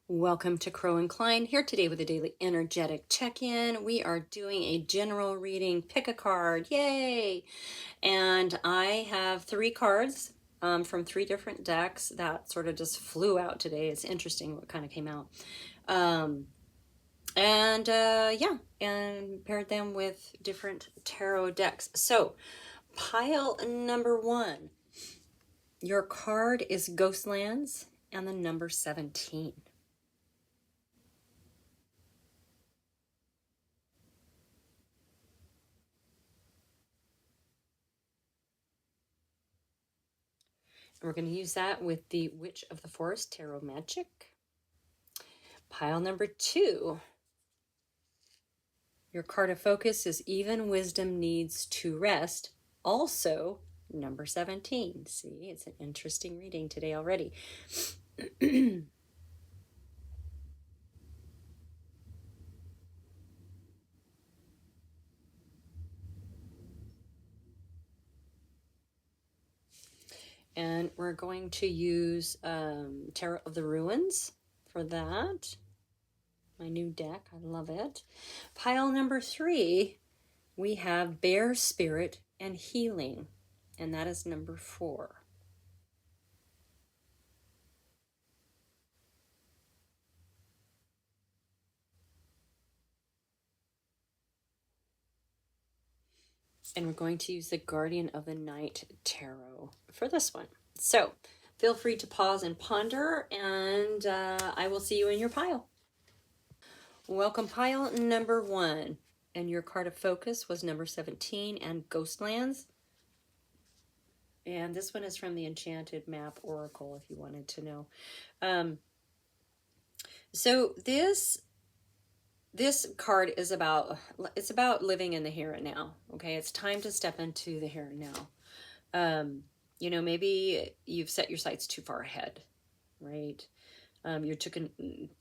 Welcome to Crow and Klein, here today with a daily energetic check-in. We are doing a general reading. Pick a card. Yay! And I have three cards from three different decks that sort of just flew out today. It's interesting what kind of came out. Yeah, and paired them with different tarot decks. So, pile number one. Your card is Ghostlands and the number 17. And we're going to use that with the Witch of the Forest Tarot Magic. Pile number two. Your card of focus is Even Wisdom Needs to Rest. Also, number 17. See, it's an interesting reading today already. And we're going to use Tarot of the Ruins for that. My new deck, I love it. Pile number three, we have Bear Spirit and Healing, and that is number 4. And we're going to use the Guardian of the Night Tarot for this one. So feel free to pause and ponder, and I will see you in your pile. Welcome, pile number 1. And your card of focus was number 17 and Ghostlands. And this one is from the Enchanted Map Oracle, if you wanted to know. So this card is about living in the here and now. Okay, it's time to step into the here and now. You know, maybe you've set your sights too far ahead, right? You're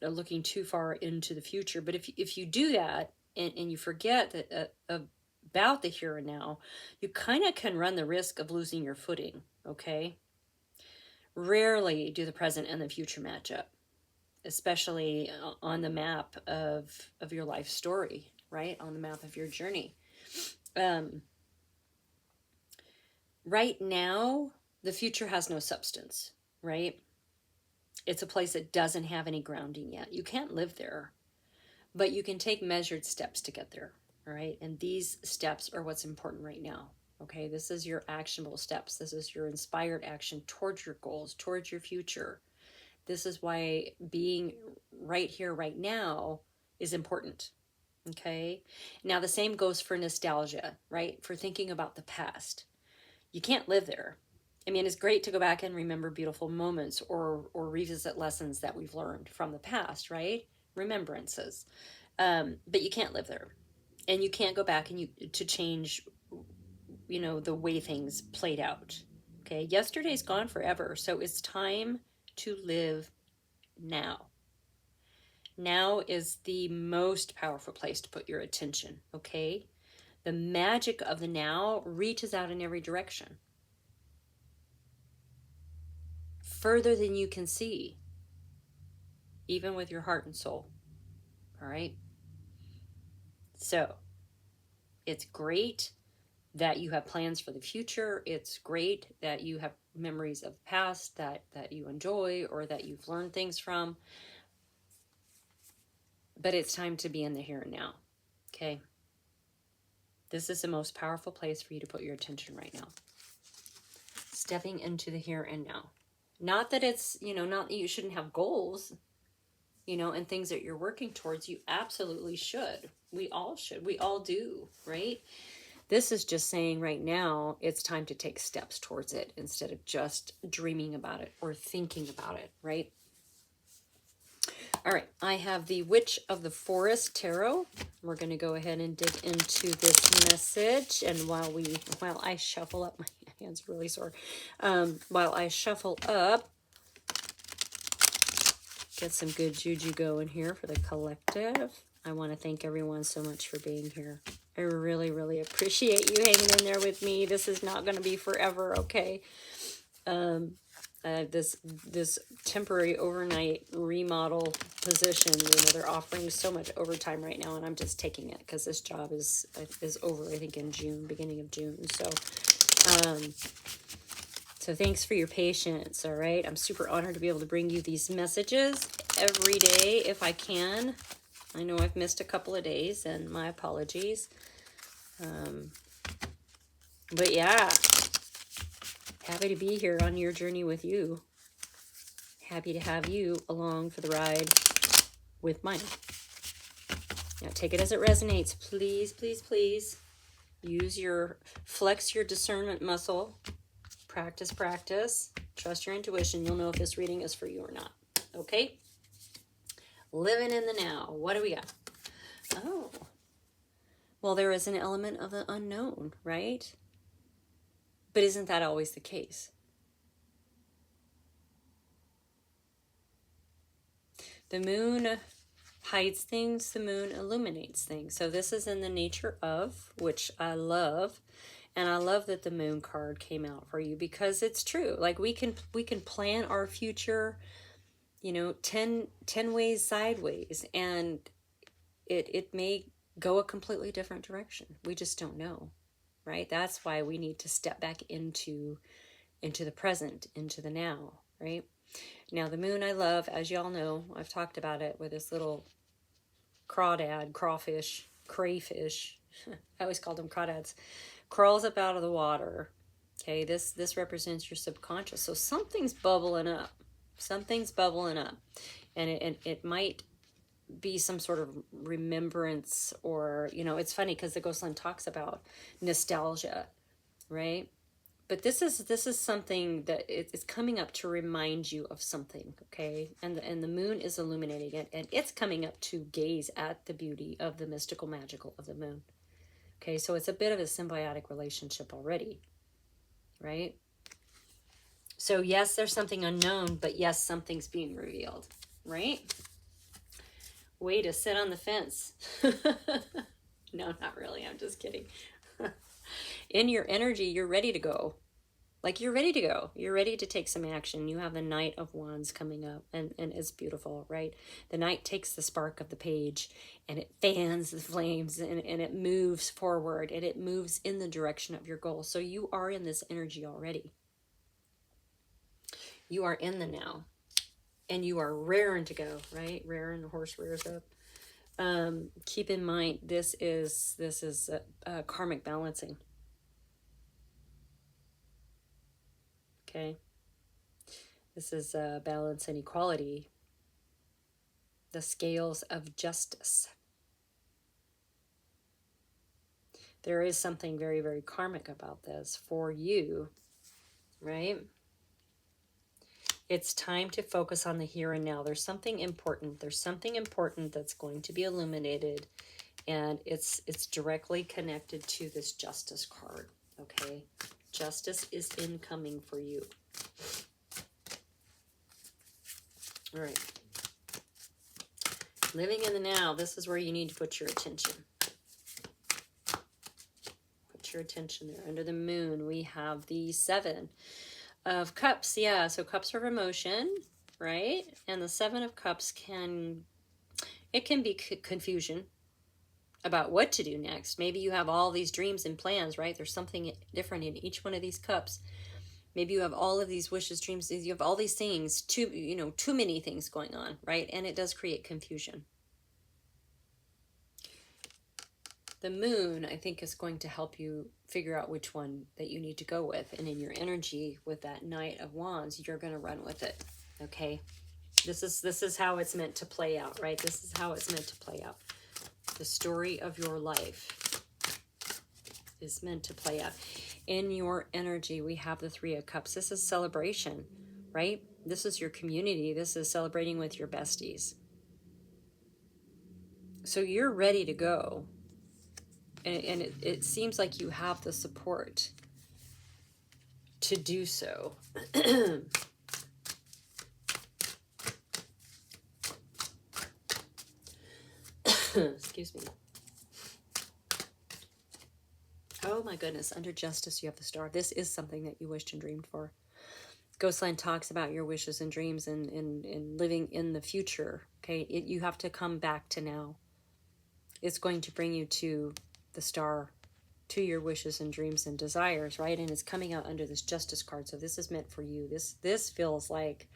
looking too far into the future. But if you do that and you forget that about the here and now, you kind of can run the risk of losing your footing. Okay. Rarely do the present and the future match up, especially on the map of your life story, right? On the map of your journey. Right now, the future has no substance, right? It's a place that doesn't have any grounding yet. You can't live there, but you can take measured steps to get there, all right? And these steps are what's important right now, okay? This is your actionable steps. This is your inspired action towards your goals, towards your future. This is why being right here, right now is important, okay? Now, the same goes for nostalgia, right? For thinking about the past. You can't live there. I mean, it's great to go back and remember beautiful moments or revisit lessons that we've learned from the past, right? Remembrances. But you can't live there. And you can't go back to change, you know, the way things played out. Okay, yesterday's gone forever. So it's time to live now. Now is the most powerful place to put your attention, okay? The magic of the now reaches out in every direction, further than you can see, even with your heart and soul. All right? So, it's great that you have plans for the future. It's great that you have memories of the past that you enjoy or that you've learned things from. But it's time to be in the here and now, okay? This is the most powerful place for you to put your attention right now. Stepping into the here and now. Not that it's, you know, not that you shouldn't have goals, you know, and things that you're working towards. You absolutely should. We all should. We all do, right? This is just saying right now, it's time to take steps towards it instead of just dreaming about it or thinking about it, right? All right, I have the Witch of the Forest Tarot. We're going to go ahead and dig into this message. And while I shuffle up, my hand's really sore. While I shuffle up, get some good juju going here for the collective. I want to thank everyone so much for being here. I really, really appreciate you hanging in there with me. This is not going to be forever, okay? This temporary overnight remodel position. You know, they're offering so much overtime right now, and I'm just taking it because this job is over, I think, in June, beginning of June. So, so thanks for your patience, all right? I'm super honored to be able to bring you these messages every day if I can. I know I've missed a couple of days, and my apologies. But yeah, happy to be here on your journey with you. Happy to have you along for the ride with mine. Now take it as it resonates. Please, please, please flex your discernment muscle. Practice, practice. Trust your intuition. You'll know if this reading is for you or not. Okay? Living in the now. What do we got? Oh. Well, there is an element of the unknown, right? But isn't that always the case? The moon hides things, the moon illuminates things. So this is in the nature of, which I love. And I love that the moon card came out for you because it's true. Like we can plan our future, you know, 10 ways sideways, and it may go a completely different direction. We just don't know, right? That's why we need to step back into the present, into the now, right? Now, the moon I love, as y'all know, I've talked about it with this little crawdad, crawfish, crayfish. I always called them crawdads. Crawls up out of the water. Okay, this represents your subconscious. So something's bubbling up. Something's bubbling up. And it might be some sort of remembrance, or, you know, it's funny because the Ghostland talks about nostalgia, right? But this is something that it's coming up to remind you of something, okay? And the moon is illuminating it, and it's coming up to gaze at the beauty of the mystical, magical of the moon. Okay, so it's a bit of a symbiotic relationship already, right? So yes, there's something unknown, but yes, something's being revealed, right? Way to sit on the fence. No, not really. I'm just kidding. In your energy, you're ready to go. Like you're ready to go. You're ready to take some action. You have the Knight of Wands coming up, and it's beautiful, right? The Knight takes the spark of the page and it fans the flames, and it moves forward, and it moves in the direction of your goal. So you are in this energy already. You are in the now, and you are raring to go, right? Raring, the horse rears up. Keep in mind, this is karmic balancing. Okay, this is balance and equality, the scales of justice. There is something very, very karmic about this for you, right? It's time to focus on the here and now. There's something important. There's something important that's going to be illuminated, and it's directly connected to this justice card, okay? Justice is incoming for you. All right. Living in the now, this is where you need to put your attention. Put your attention there. Under the moon, we have the 7 of Cups. Yeah, so cups are emotion, right? And the 7 of Cups can be confusion about what to do next. Maybe you have all these dreams and plans, right? There's something different in each one of these cups. Maybe you have all of these wishes, dreams, you have all these things, too many things going on, right? And it does create confusion. The moon, I think, is going to help you figure out which one that you need to go with. And in your energy with that Knight of Wands, you're going to run with it, okay? This is how it's meant to play out, right? This is how it's meant to play out. The story of your life is meant to play out. In your energy, we have the 3 of Cups. This is celebration, right? This is your community. This is celebrating with your besties. So you're ready to go. And it seems like you have the support to do so. Excuse me. Oh my goodness, under justice you have the Star. This is something that you wished and dreamed for. Ghostland talks about your wishes and dreams and living in the future. Okay, you have to come back to now. It's going to bring you to the star, to your wishes and dreams and desires, right? And it's coming out under this Justice card. So this is meant for you. This feels like,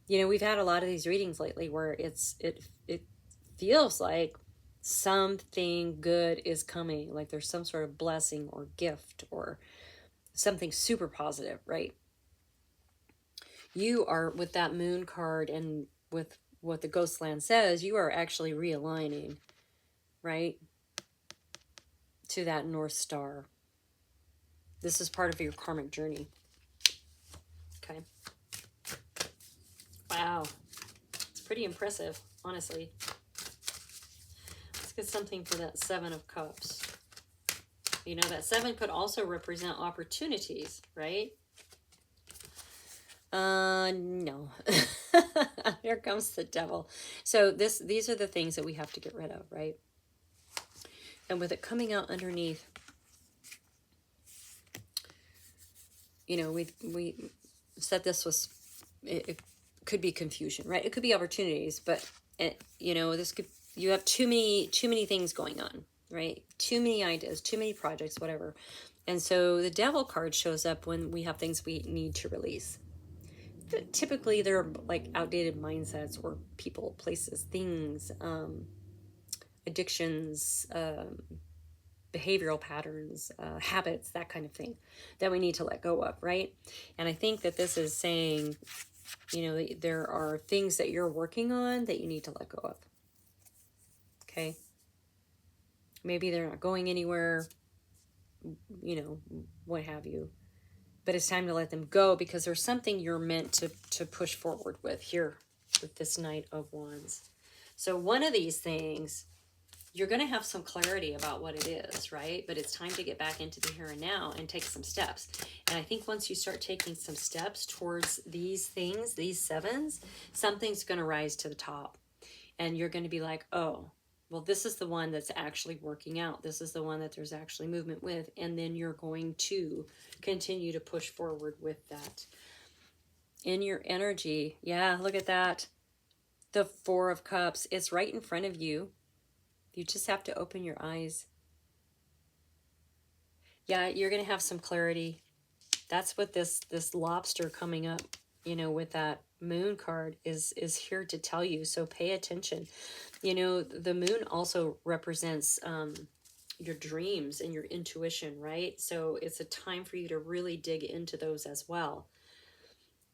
you know, we've had a lot of these readings lately where it feels like something good is coming, like there's some sort of blessing or gift or something super positive, right? You are, with that Moon card and with what the Ghostland says, you are actually realigning, right, to that North Star. This is part of your karmic journey. Okay. Wow. It's pretty impressive, honestly. Let's get something for that Seven of Cups. You know, that 7 could also represent opportunities, right? No. Here comes the Devil. So these are the things that we have to get rid of, right? And with it coming out underneath, you know, we said this was, it could be confusion, right? It could be opportunities, but you know, this could, you have too many things going on, right? Too many ideas, too many projects, whatever. And so the Devil card shows up when we have things we need to release. Typically they're like outdated mindsets or people, places, things, addictions, behavioral patterns, habits, that kind of thing that we need to let go of, right? And I think that this is saying, you know, there are things that you're working on that you need to let go of. Okay? Maybe they're not going anywhere, you know, what have you. But it's time to let them go because there's something you're meant to push forward with here with this Knight of Wands. So one of these things, you're going to have some clarity about what it is, right? But it's time to get back into the here and now and take some steps. And I think once you start taking some steps towards these things, these 7s, something's going to rise to the top. And you're going to be like, oh, well, this is the one that's actually working out. This is the one that there's actually movement with. And then you're going to continue to push forward with that. In your energy, yeah, look at that. The 4 of Cups, it's right in front of you. You just have to open your eyes. Yeah, you're going to have some clarity. That's what this lobster coming up, you know, with that Moon card is here to tell you. So pay attention. You know, the moon also represents your dreams and your intuition, right? So it's a time for you to really dig into those as well.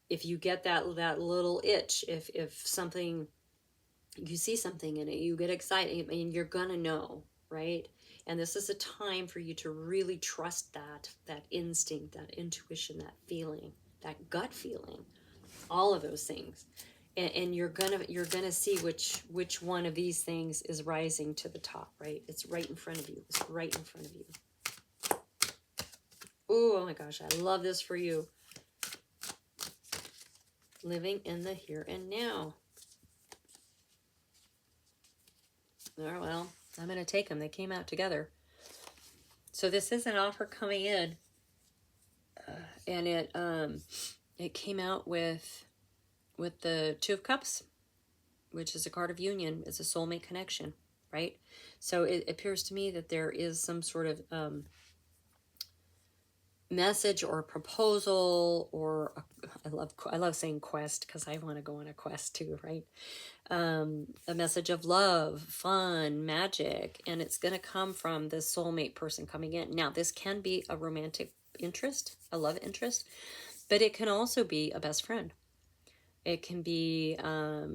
If you get that little itch, if something, you see something in it, you get excited, I mean, you're gonna know, right? And this is a time for you to really trust that instinct, that intuition, that feeling, that gut feeling, all of those things. And you're gonna see which one of these things is rising to the top, right? It's right in front of you. It's right in front of you. Ooh, oh my gosh, I love this for you. Living in the here and now. Oh, well, I'm gonna take them. They came out together. So this is an offer coming in, and it came out with the 2 of Cups, which is a card of union. It's a soulmate connection, right? So it appears to me that there is some sort of message or proposal, or I love saying quest because I want to go on a quest too, right? A message of love, fun, magic, and it's going to come from the soulmate person coming in. Now, this can be a romantic interest, a love interest, but it can also be a best friend. It can be a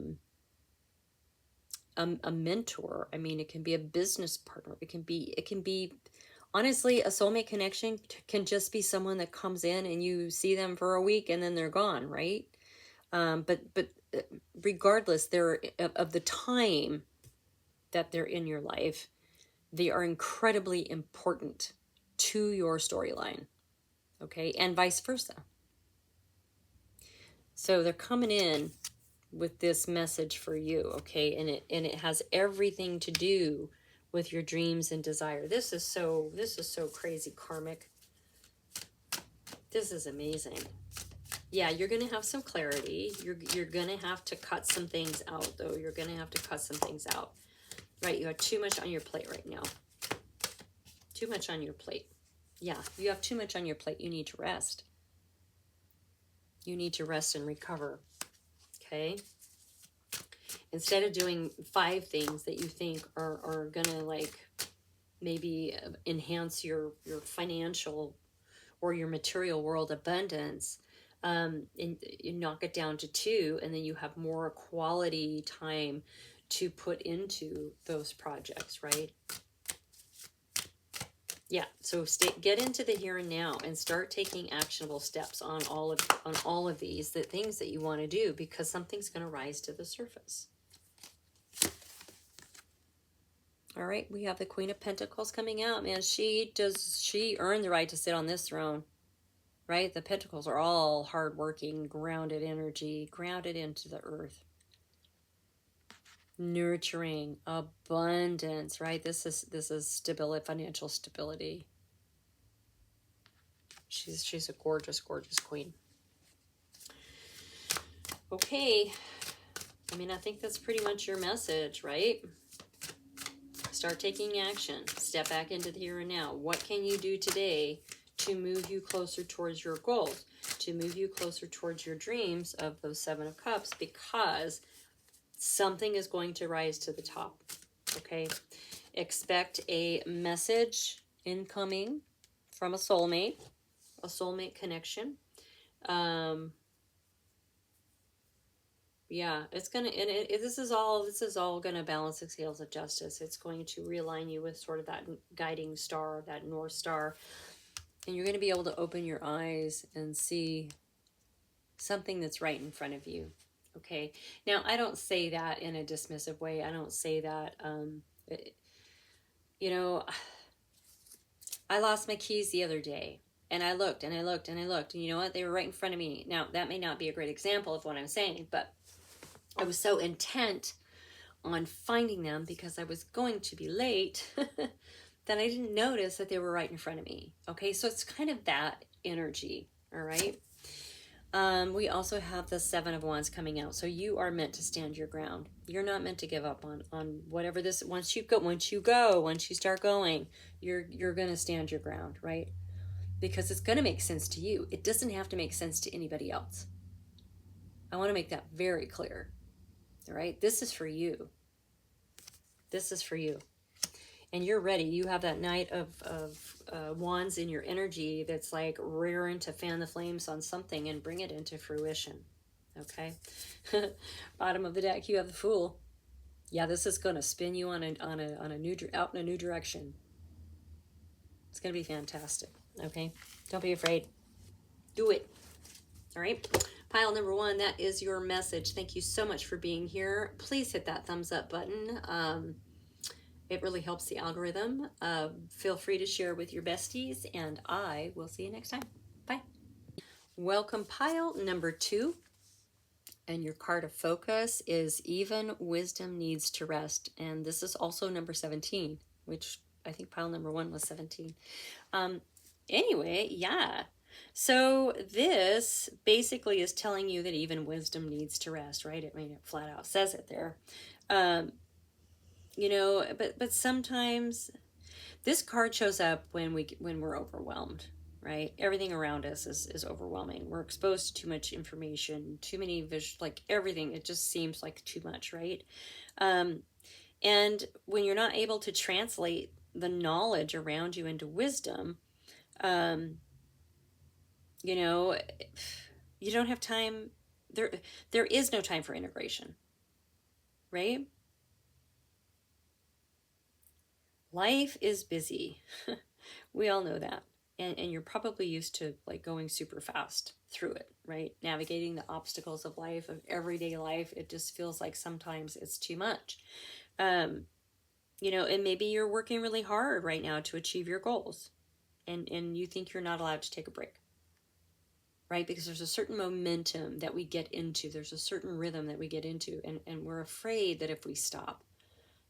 mentor. I mean, it can be a business partner. It can be honestly, a soulmate connection can just be someone that comes in and you see them for a week and then they're gone, right? But regardless, they're of the time that they're in your life, they are incredibly important to your storyline, okay? And vice versa. So they're coming in with this message for you, okay? And it has everything to do with your dreams and desire. This is so crazy karmic. This is amazing. Yeah, you're going to have some clarity. You're going to have to cut some things out, though. You're going to have to cut some things out. Right, you have too much on your plate right now. Too much on your plate. Yeah, you have too much on your plate. You need to rest. You need to rest and recover. Okay? Instead of doing 5 things that you think are going to, like, maybe enhance your financial or your material world abundance, and you knock it down to 2, and then you have more quality time to put into those projects, right? Yeah, so get into the here and now and start taking actionable steps on all of these, the things that you want to do, because something's going to rise to the surface. All right, we have the Queen of Pentacles coming out, man. She earned the right to sit on this throne, right? The Pentacles are all hardworking, grounded energy, grounded into the earth. Nurturing, abundance, right? This is stability, financial stability. She's a gorgeous, gorgeous queen. Okay. I mean, I think that's pretty much your message, right? Start taking action. Step back into the here and now. What can you do today to move you closer towards your goals, to move you closer towards your dreams of those 7 of Cups, because something is going to rise to the top, okay? Expect a message incoming from a soulmate connection. Yeah, it's gonna, and this is all gonna balance the scales of justice. It's going to realign you with sort of that guiding star, that North Star, and you're gonna be able to open your eyes and see something that's right in front of you. Okay. Now, I don't say that in a dismissive way. I don't say that, you know, I lost my keys the other day, and I looked and I looked and I looked, and you know what? They were right in front of me. Now, that may not be a great example of what I'm saying, but I was so intent on finding them because I was going to be late that I didn't notice that they were right in front of me. Okay, so it's kind of that energy, all right? We also have the 7 of Wands coming out. So you are meant to stand your ground. You're not meant to give up on whatever this, once you start going, you're going to stand your ground, right? Because it's going to make sense to you. It doesn't have to make sense to anybody else. I want to make that very clear. All right? This is for you. This is for you. And you're ready. You have that Knight of Wands in your energy that's like rearing to fan the flames on something and bring it into fruition. Okay? Bottom of the deck, you have the Fool. Yeah, this is going to spin you out in a new direction. It's going to be fantastic. Okay? Don't be afraid. Do it. All right? Pile number 1, that is your message. Thank you so much for being here. Please hit that thumbs up button. It really helps the algorithm. Feel free to share with your besties, and I will see you next time. Bye. Welcome, pile number 2. And your card of focus is Even Wisdom Needs to Rest. And this is also number 17, which I think pile number 1 was 17. Anyway, yeah. So this basically is telling you that even wisdom needs to rest, right? I mean, it flat out says it there. You know, but sometimes this card shows up when we're overwhelmed, right? Everything around us is overwhelming. We're exposed to too much information, too many like everything. It just seems like too much, right? And when you're not able to translate the knowledge around you into wisdom, you know, you don't have time. There is no time for integration, right? Life is busy. We all know that. And you're probably used to like going super fast through it, right? Navigating the obstacles of life, of everyday life. It just feels like sometimes it's too much. You know, and maybe you're working really hard right now to achieve your goals. And you think you're not allowed to take a break, right? Because there's a certain momentum that we get into. There's a certain rhythm that we get into. And we're afraid that if we stop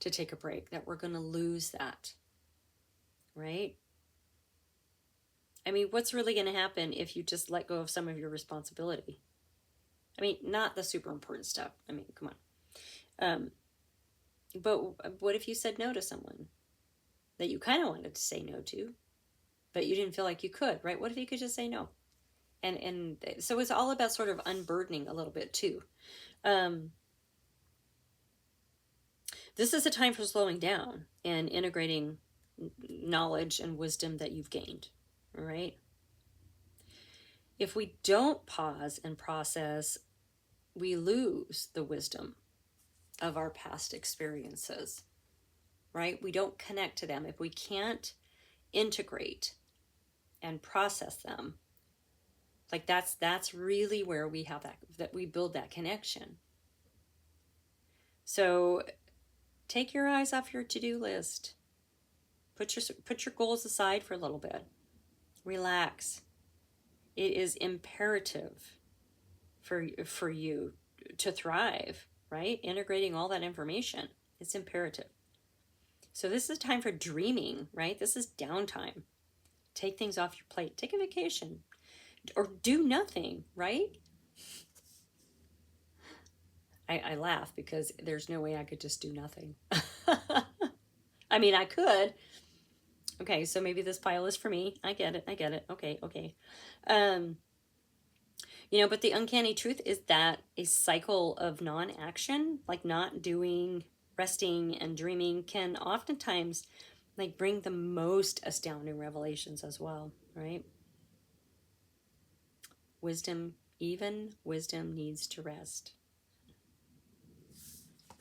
to take a break, that we're going to lose that, right? I mean, what's really going to happen if you just let go of some of your responsibility? I mean, not the super important stuff. I mean, come on. But what if you said no to someone that you kind of wanted to say no to, but you didn't feel like you could, right? What if you could just say no? And so it's all about sort of unburdening a little bit too. This is a time for slowing down and integrating knowledge and wisdom that you've gained, all right? If we don't pause and process, we lose the wisdom of our past experiences, right? We don't connect to them. If we can't integrate and process them, like that's really where we have that we build that connection. So take your eyes off your to-do list. Put your goals aside for a little bit. Relax. It is imperative for you to thrive, right? Integrating all that information. It's imperative. So this is time for dreaming, right? This is downtime. Take things off your plate. Take a vacation. Or do nothing, right? I laugh because there's no way I could just do nothing. I mean, I could. Okay, so maybe this pile is for me. I get it. Okay. But the uncanny truth is that a cycle of non-action, like not doing, resting, and dreaming, can oftentimes like bring the most astounding revelations as well, right? Even wisdom needs to rest.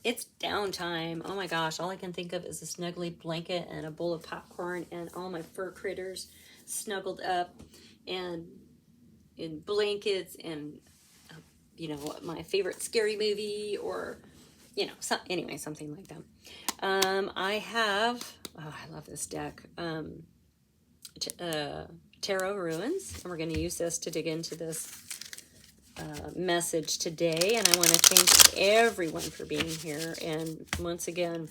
It's downtime. Oh my gosh, all I can think of is a snuggly blanket and a bowl of popcorn and all my fur critters snuggled up and in blankets and, my favorite scary movie or, something like that. I love this deck, Tarot Ruins, and we're going to use this to dig into this message today, and I want to thank everyone for being here, and once again,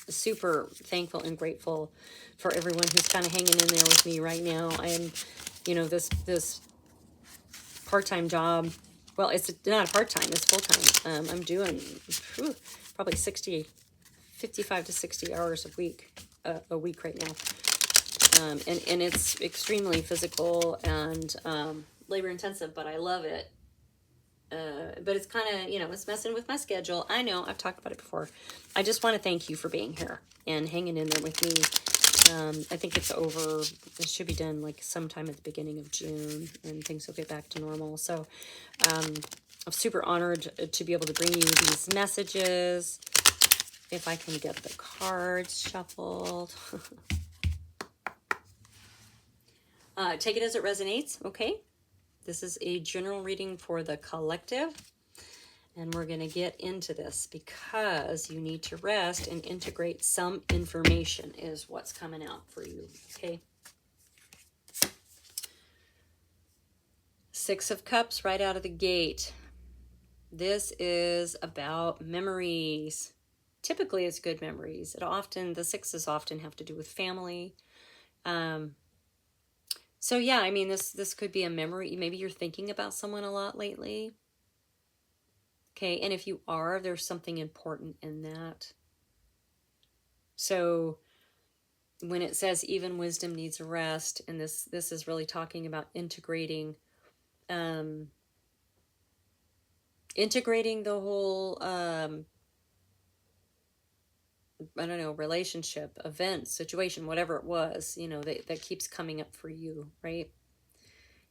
super thankful and grateful for everyone who's kind of hanging in there with me right now. I am, this part-time job, well, it's not a part-time, it's full-time. I'm doing probably 55 to 60 hours a week right now, and it's extremely physical and labor intensive, but I love it. But it's kind of, it's messing with my schedule. I know, I've talked about it before. I just want to thank you for being here and hanging in there with me. I think it should be done like sometime at the beginning of June, and things will get back to normal. So I'm super honored to be able to bring you these messages. If I can get the cards shuffled. Take it as it resonates, okay? This is a general reading for the collective, and we're going to get into this because you need to rest and integrate some information is what's coming out for you, okay? Six of Cups right out of the gate. This is about memories. Typically, it's good memories. The sixes often have to do with family. So yeah, I mean, this could be a memory. Maybe you're thinking about someone a lot lately. Okay, and if you are, there's something important in that. So when it says even wisdom needs a rest, and this is really talking about integrating the whole relationship, event, situation, whatever it was, that keeps coming up for you, right?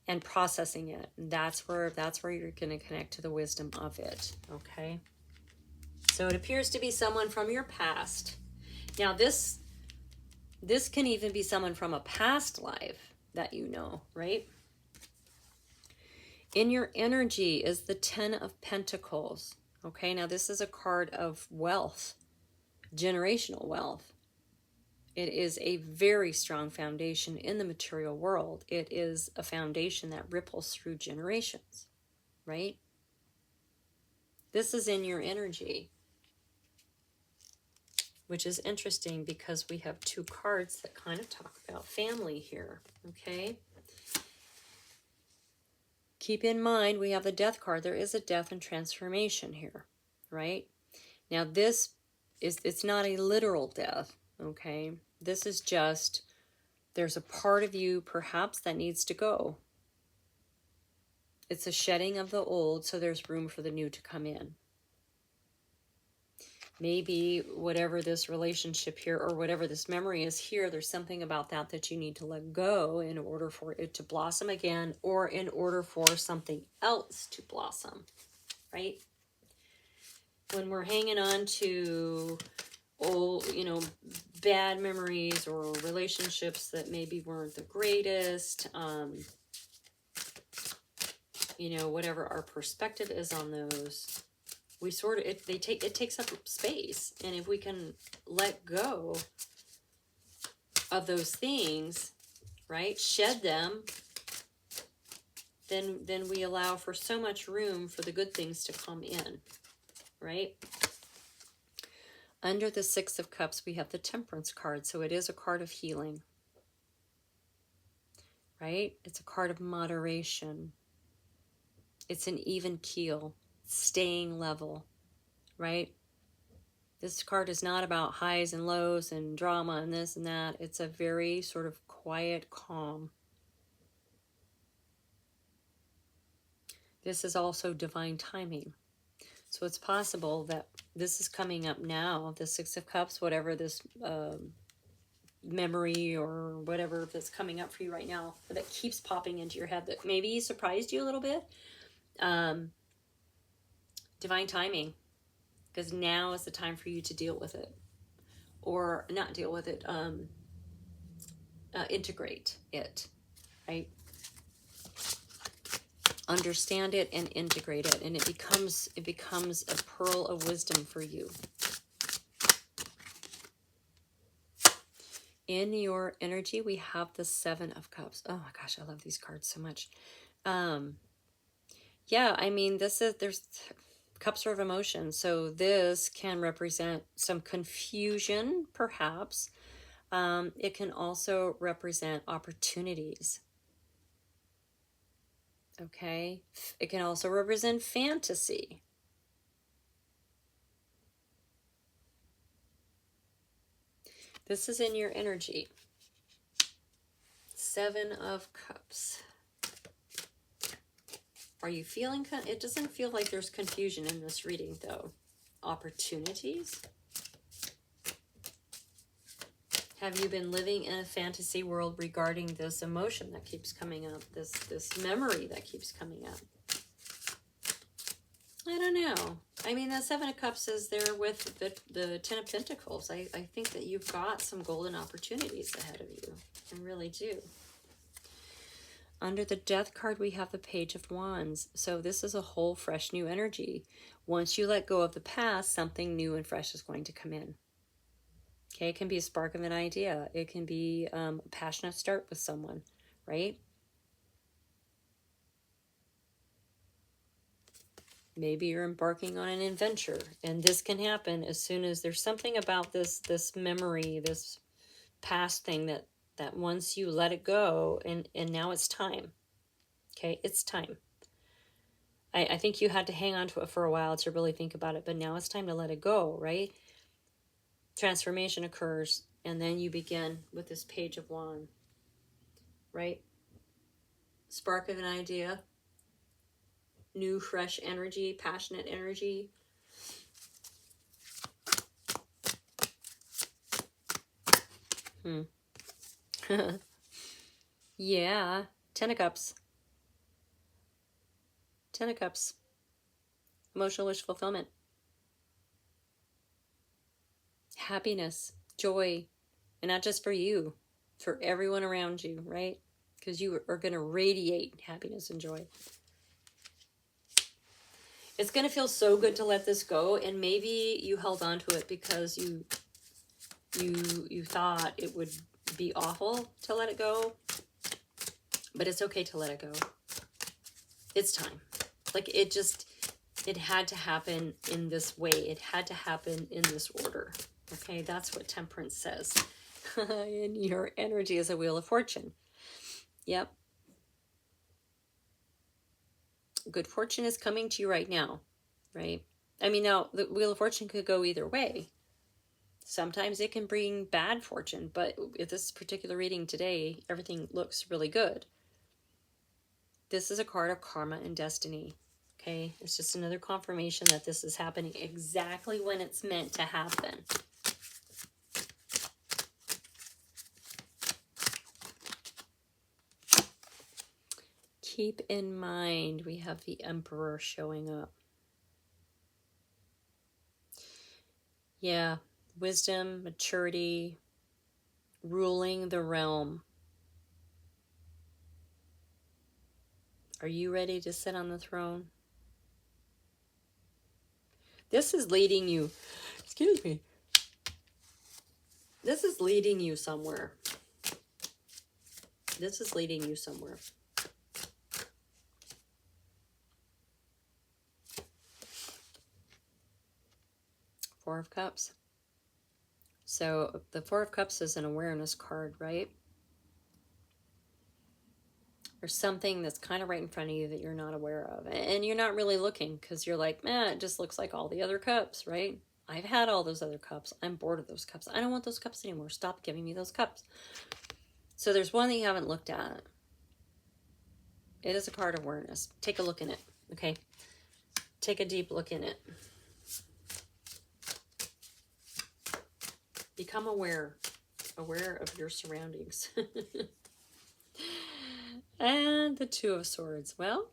And processing it. That's where you're going to connect to the wisdom of it, okay? So it appears to be someone from your past. Now this can even be someone from a past life that you know, right? In your energy is the Ten of Pentacles, okay? Now this is a card of wealth, generational wealth. It is a very strong foundation in the material world. It is a foundation that ripples through generations, right? This is in your energy. which is interesting because we have two cards that kind of talk about family here, okay? Keep in mind, we have the death card. There is a death and transformation here, right? Now this is, it's not a literal death, okay? This is just, there's a part of you perhaps that needs to go. It's a shedding of the old, so there's room for the new to come in. Maybe whatever this relationship here or whatever this memory is here, there's something about that that you need to let go in order for it to blossom again, or in order for something else to blossom, right? When we're hanging on to old, you know, bad memories or relationships that maybe weren't the greatest, you know, whatever our perspective is on those, we sort of, it takes up space. And if we can let go of those things, right, shed them, then we allow for so much room for the good things to come in, right? Under the Six of Cups, we have the Temperance card, so it is a card of healing, right? It's a card of moderation. It's an even keel, staying level, right? This card is not about highs and lows and drama and this and that. It's a very sort of quiet calm. This is also divine timing. So it's possible that this is coming up now, the Six of Cups, whatever this memory or whatever that's coming up for you right now, that keeps popping into your head that maybe surprised you a little bit. Divine timing, because now is the time for you to deal with it, or not deal with it, integrate it, right? Understand it and integrate it, and it becomes a pearl of wisdom for you. In your energy, we have the Seven of Cups. Oh my gosh, I love these cards so much. Yeah, I mean, there's cups are of emotion, so this can represent some confusion, perhaps. It can also represent opportunities. Okay, it can also represent fantasy. This is in your energy. Seven of Cups. Are you feeling, it doesn't feel like there's confusion in this reading though. Opportunities? Have you been living in a fantasy world regarding this emotion that keeps coming up, this memory that keeps coming up? I don't know. I mean, the Seven of Cups is there with the Ten of Pentacles. I think that you've got some golden opportunities ahead of you. I really do. Under the Death card, we have the Page of Wands. So this is a whole fresh new energy. Once you let go of the past, something new and fresh is going to come in. Okay, it can be a spark of an idea. It can be a passionate start with someone, right? Maybe you're embarking on an adventure, and this can happen as soon as there's something about this memory, this past thing that once you let it go, and now it's time. Okay, it's time. I think you had to hang on to it for a while to really think about it, but now it's time to let it go, right? Transformation occurs, and then you begin with this Page of Wands, right? Spark of an idea, new, fresh energy, passionate energy. Yeah, Ten of Cups. Ten of Cups. Emotional wish fulfillment. Happiness, joy, and not just for you, for everyone around you, right? Because you are going to radiate happiness and joy. It's going to feel so good to let this go, and maybe you held on to it because you thought it would be awful to let it go, but it's okay to let it go. It's time. Like, it had to happen in this way. It had to happen in this order. Okay, that's what Temperance says. And your energy is a Wheel of Fortune. Yep. Good fortune is coming to you right now, right? I mean, now the Wheel of Fortune could go either way. Sometimes it can bring bad fortune, but with this particular reading today, everything looks really good. This is a card of karma and destiny. Okay, it's just another confirmation that this is happening exactly when it's meant to happen. Keep in mind, we have the Emperor showing up. Yeah, wisdom, maturity, ruling the realm. Are you ready to sit on the throne? This is leading you, excuse me, this is leading you somewhere. This is leading you somewhere. Four of Cups. So the Four of Cups is an awareness card, right? There's something that's kind of right in front of you that you're not aware of. And you're not really looking because you're like, man, it just looks like all the other cups, right? I've had all those other cups. I'm bored of those cups. I don't want those cups anymore. Stop giving me those cups. So there's one that you haven't looked at. It is a card of awareness. Take a look in it, okay? Take a deep look in it. Become aware of your surroundings. And the Two of Swords. Well,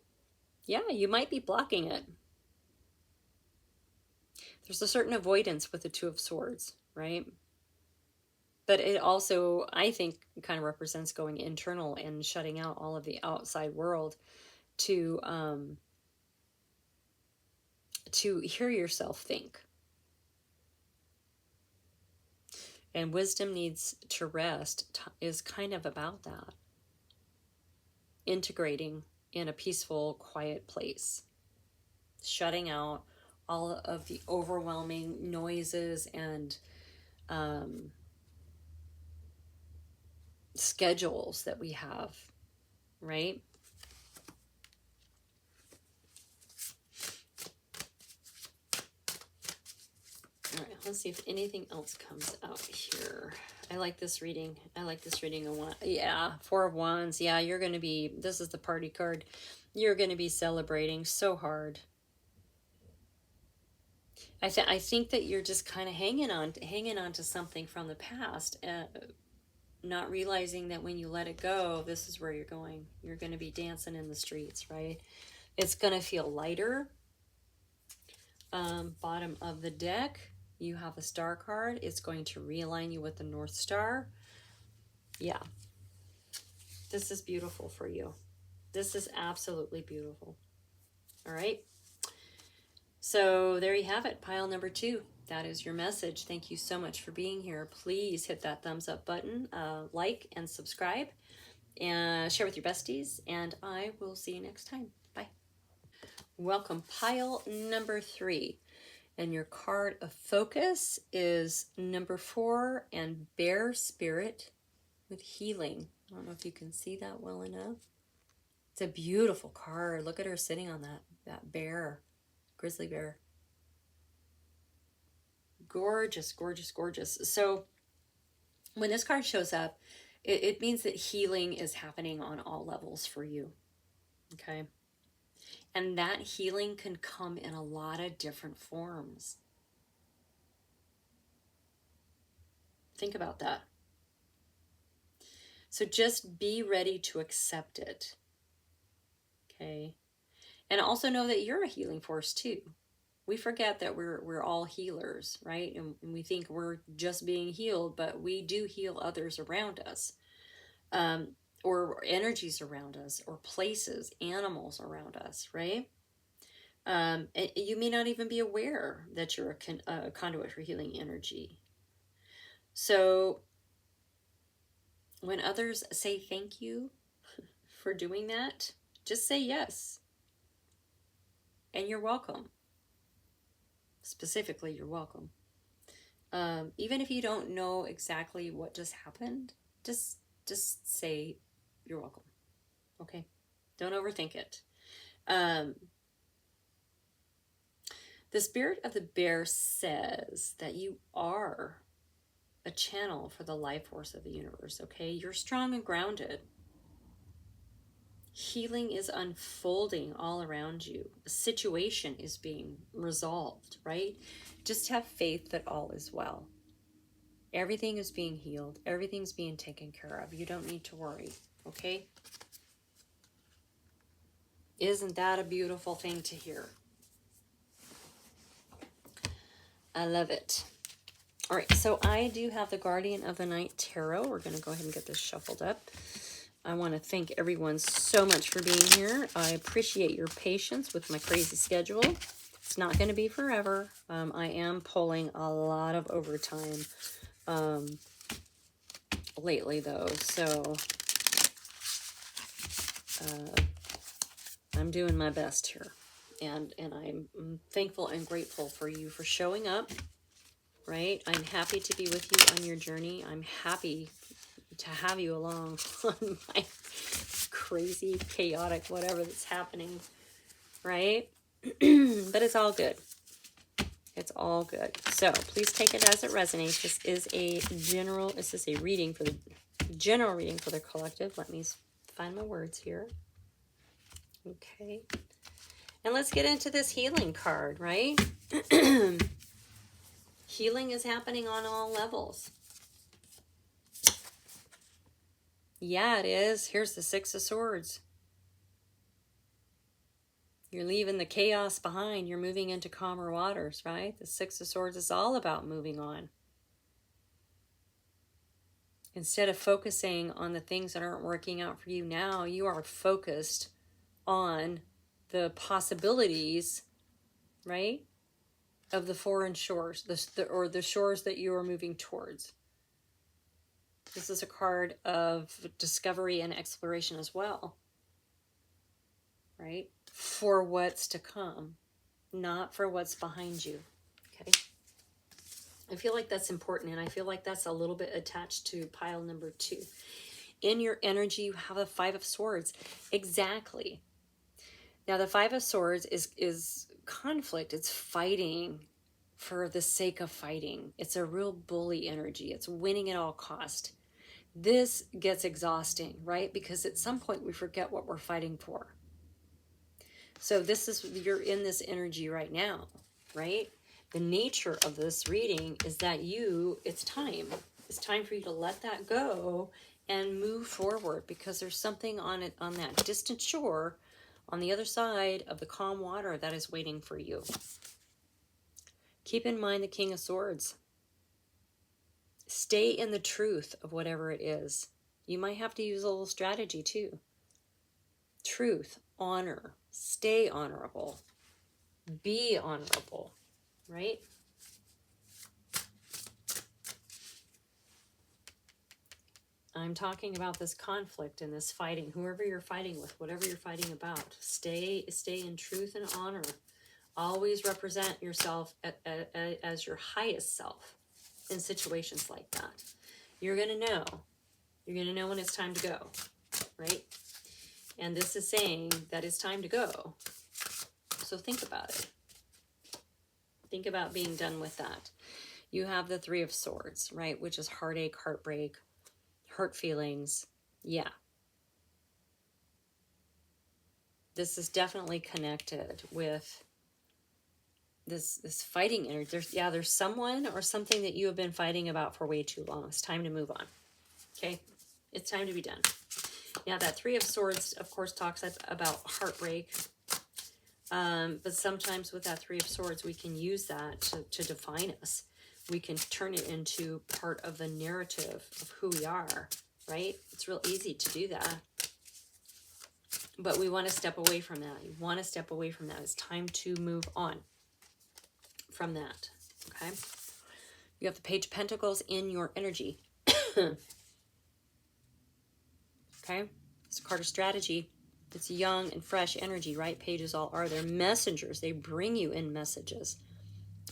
yeah, you might be blocking it. There's a certain avoidance with the Two of Swords, right? But it also, I think, kind of represents going internal and shutting out all of the outside world to hear yourself think. And wisdom needs to rest is kind of about that. Integrating in a peaceful, quiet place. Shutting out all of the overwhelming noises and schedules that we have, right? All right, let's see if anything else comes out here. I like this reading. I like this reading a lot. Yeah, Four of Wands. Yeah, you're going to be, this is the party card. You're going to be celebrating so hard. I think that you're just kind of hanging on to something from the past, not realizing that when you let it go, this is where you're going. You're going to be dancing in the streets, right? It's going to feel lighter. Bottom of the deck, you have a star card. It's going to realign you with the North Star. Yeah. This is beautiful for you. This is absolutely beautiful. All right. So there you have it, pile number 2. That is your message. Thank you so much for being here. Please hit that thumbs up button, like and subscribe, and share with your besties. And I will see you next time. Bye. Welcome, pile number 3. And your card of focus is number 4 and Bear Spirit with healing. I don't know if you can see that well enough. It's a beautiful card. Look at her sitting on that bear, grizzly bear. Gorgeous, gorgeous, gorgeous. So when this card shows up, it means that healing is happening on all levels for you. Okay. And that healing can come in a lot of different forms. Think about that. So just be ready to accept it. Okay. And also know that you're a healing force too. We forget that we're all healers, right? And we think we're just being healed, but we do heal others around us, or energies around us, or places, animals around us, right? You may not even be aware that you're a conduit for healing energy. So when others say thank you for doing that, just say yes. And you're welcome. Specifically, you're welcome. Even if you don't know exactly what just happened, just say you're welcome. Okay? Don't overthink it. The spirit of the bear says that you are a channel for the life force of the universe, okay? You're strong and grounded. Healing is unfolding all around you. A situation is being resolved, right? Just have faith that all is well. Everything is being healed. Everything's being taken care of. You don't need to worry, okay? Isn't that a beautiful thing to hear? I love it. All right, so I do have the Guardian of the Night Tarot. We're going to go ahead and get this shuffled up. I want to thank everyone so much for being here. I appreciate your patience with my crazy schedule. It's not going to be forever. I am pulling a lot of overtime lately, though, so I'm doing my best here. And I'm thankful and grateful for you for showing up, right? I'm happy to be with you on your journey. I'm happy to have you along on my crazy, chaotic, whatever that's happening, right? But it's all good. It's all good. So please take it as it resonates. This is a reading for the general reading for the collective. Let me find my words here. Okay. And let's get into this healing card, right? Healing is happening on all levels. Yeah, it is. Here's the Six of Swords. You're leaving the chaos behind. You're moving into calmer waters, right? The Six of Swords is all about moving on. Instead of focusing on the things that aren't working out for you now, you are focused on the possibilities, right, of the foreign shores, or the shores that you are moving towards. This is a card of discovery and exploration as well, right? For what's to come, not for what's behind you, okay? I feel like that's important, and I feel like that's a little bit attached to pile number 2. In your energy, you have a Five of Swords. Exactly. Now, the Five of Swords is conflict. It's fighting for the sake of fighting. It's a real bully energy. It's winning at all cost. This gets exhausting, right? Because at some point we forget what we're fighting for. So you're in this energy right now, right? The nature of this reading is that it's time. It's time for you to let that go and move forward, because there's something on that distant shore on the other side of the calm water that is waiting for you. Keep in mind the King of Swords. Stay in the truth of whatever it is. You might have to use a little strategy too. Truth, honor, stay honorable, be honorable, right? I'm talking about this conflict and this fighting. Whoever you're fighting with, whatever you're fighting about, stay in truth and honor. Always represent yourself as your highest self in situations like that. You're going to know. You're going to know when it's time to go, right? And this is saying that it's time to go. So think about it. Think about being done with that. You have the Three of Swords, right? Which is heartache, heartbreak, hurt feelings. Yeah. This is definitely connected with this fighting energy. There's someone or something that you have been fighting about for way too long. It's time to move on. Okay? It's time to be done. Now, that Three of Swords, of course, talks about heartbreak. But sometimes with that Three of Swords, we can use that to define us. We can turn it into part of the narrative of who we are, right? It's real easy to do that. But we want to step away from that. You want to step away from that. It's time to move on from that, okay? You have the Page of Pentacles in your energy. Okay? It's a card of strategy. It's young and fresh energy, right? Pages all are. They're messengers. They bring you in messages.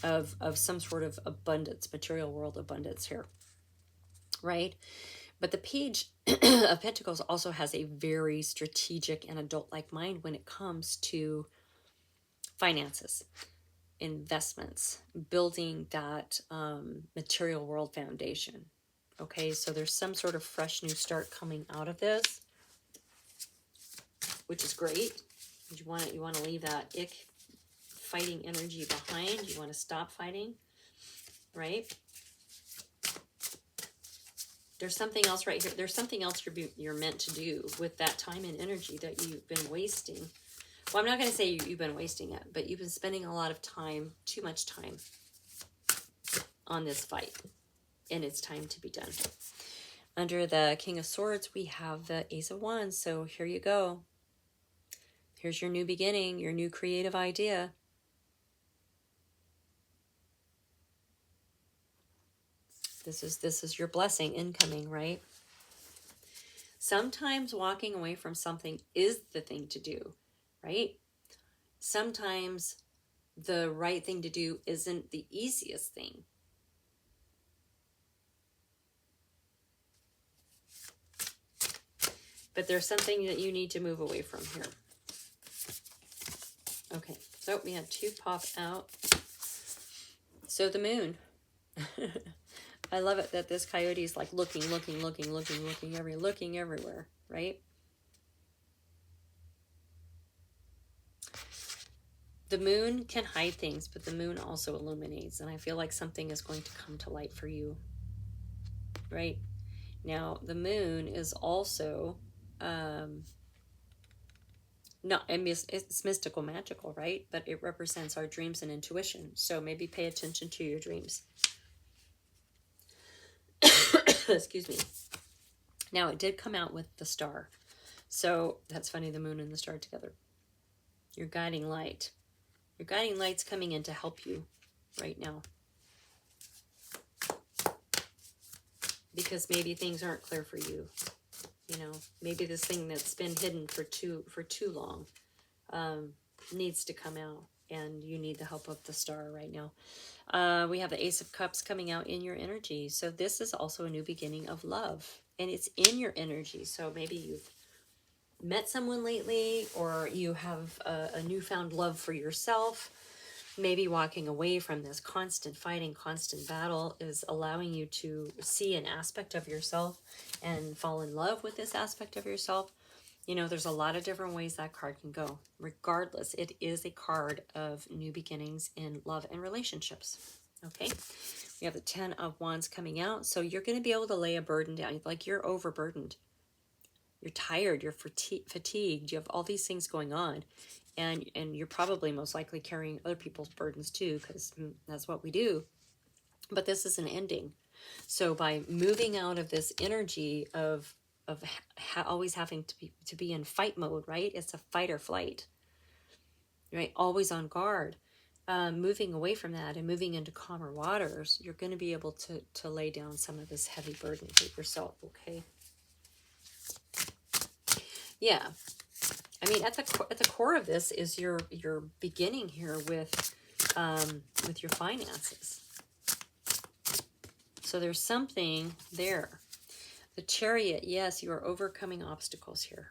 of some sort of abundance, material world abundance here, right? But the Page of Pentacles also has a very strategic and adult-like mind when it comes to finances, investments, building that material world foundation. Okay, so there's some sort of fresh new start coming out of this, which is great. You want to leave that ick fighting energy behind. You want to stop fighting, right? There's something else right here. There's something else you're meant to do with that time and energy that you've been wasting. Well, I'm not going to say you've been wasting it, but you've been spending a lot of time, too much time on this fight, and it's time to be done. Under the King of Swords, we have the Ace of Wands, so here you go. Here's your new beginning, your new creative idea. This is your blessing incoming, right? Sometimes walking away from something is the thing to do, right? Sometimes the right thing to do isn't the easiest thing. But there's something that you need to move away from here. Okay, so we had 2 pop out. So the moon. I love it that this coyote is like looking everywhere, right? The moon can hide things, but the moon also illuminates, and I feel like something is going to come to light for you, right? Now, the moon is also, it's mystical, magical, right? But it represents our dreams and intuition, so maybe pay attention to your dreams. Excuse me. Now, it did come out with the star. So that's funny, the moon and the star together. Your guiding light. Your guiding light's coming in to help you right now. Because maybe things aren't clear for you. You know, maybe this thing that's been hidden for too long needs to come out. And you need the help of the star right now. We have the Ace of Cups coming out in your energy. So this is also a new beginning of love. And it's in your energy. So maybe you've met someone lately, or you have a newfound love for yourself. Maybe walking away from this constant fighting, constant battle is allowing you to see an aspect of yourself and fall in love with this aspect of yourself. You know, there's a lot of different ways that card can go. Regardless, it is a card of new beginnings in love and relationships. Okay, we have the 10 of Wands coming out. So you're going to be able to lay a burden down. Like you're overburdened. You're tired. You're fatigued. You have all these things going on. And you're probably most likely carrying other people's burdens too, because that's what we do. But this is an ending. So by moving out of this energy of always having to be in fight mode, right? It's a fight or flight, right? Always on guard. Moving away from that and moving into calmer waters, you're going to be able to lay down some of this heavy burden for yourself, okay? Yeah. I mean, at the core of this is your beginning here with your finances. So there's something there. The Chariot, yes, you are overcoming obstacles here.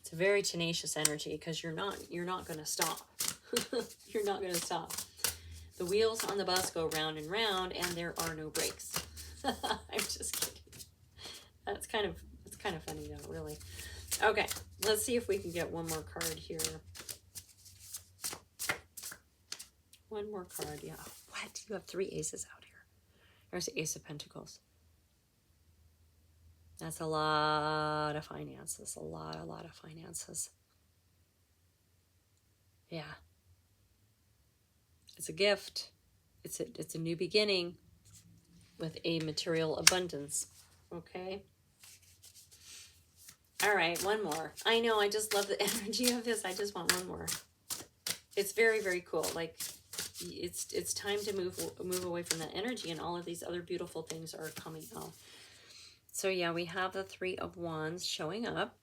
It's a very tenacious energy because you're not going to stop. You're not going to stop. The wheels on the bus go round and round, and there are no brakes. I'm just kidding. It's kind of funny though, really. Okay, let's see if we can get one more card here. One more card, yeah. What? You have 3 aces out here. There's the Ace of Pentacles. That's a lot of finances. A lot of finances. Yeah. It's a gift. It's a new beginning with a material abundance. Okay. All right, one more. I know, I just love the energy of this. I just want one more. It's very, very cool. Like, it's time to move away from that energy, and all of these other beautiful things are coming out. So yeah, we have the 3 of Wands showing up.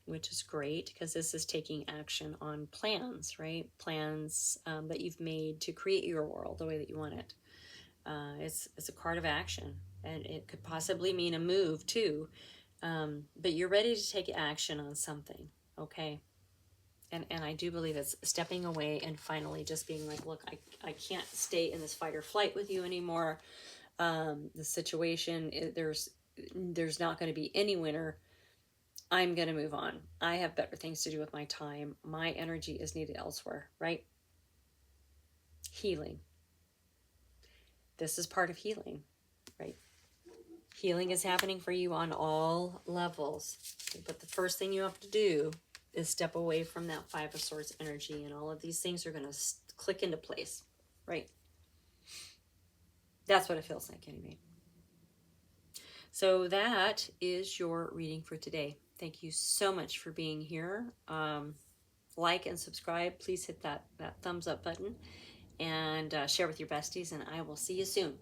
which is great because this is taking action on plans, right? Plans that you've made to create your world the way that you want it. It's a card of action, and it could possibly mean a move too. But you're ready to take action on something, okay? And I do believe it's stepping away and finally just being like, look, I can't stay in this fight or flight with you anymore. The situation, there's not going to be any winner. I'm going to move on. I have better things to do with my time. My energy is needed elsewhere, right? Healing. This is part of healing, right? Healing is happening for you on all levels. But the first thing you have to do is step away from that Five of Swords energy, and all of these things are going to click into place, right? That's what it feels like anyway. So that is your reading for today. Thank you so much for being here. Like and subscribe. Please hit that thumbs up button and share with your besties, and I will see you soon.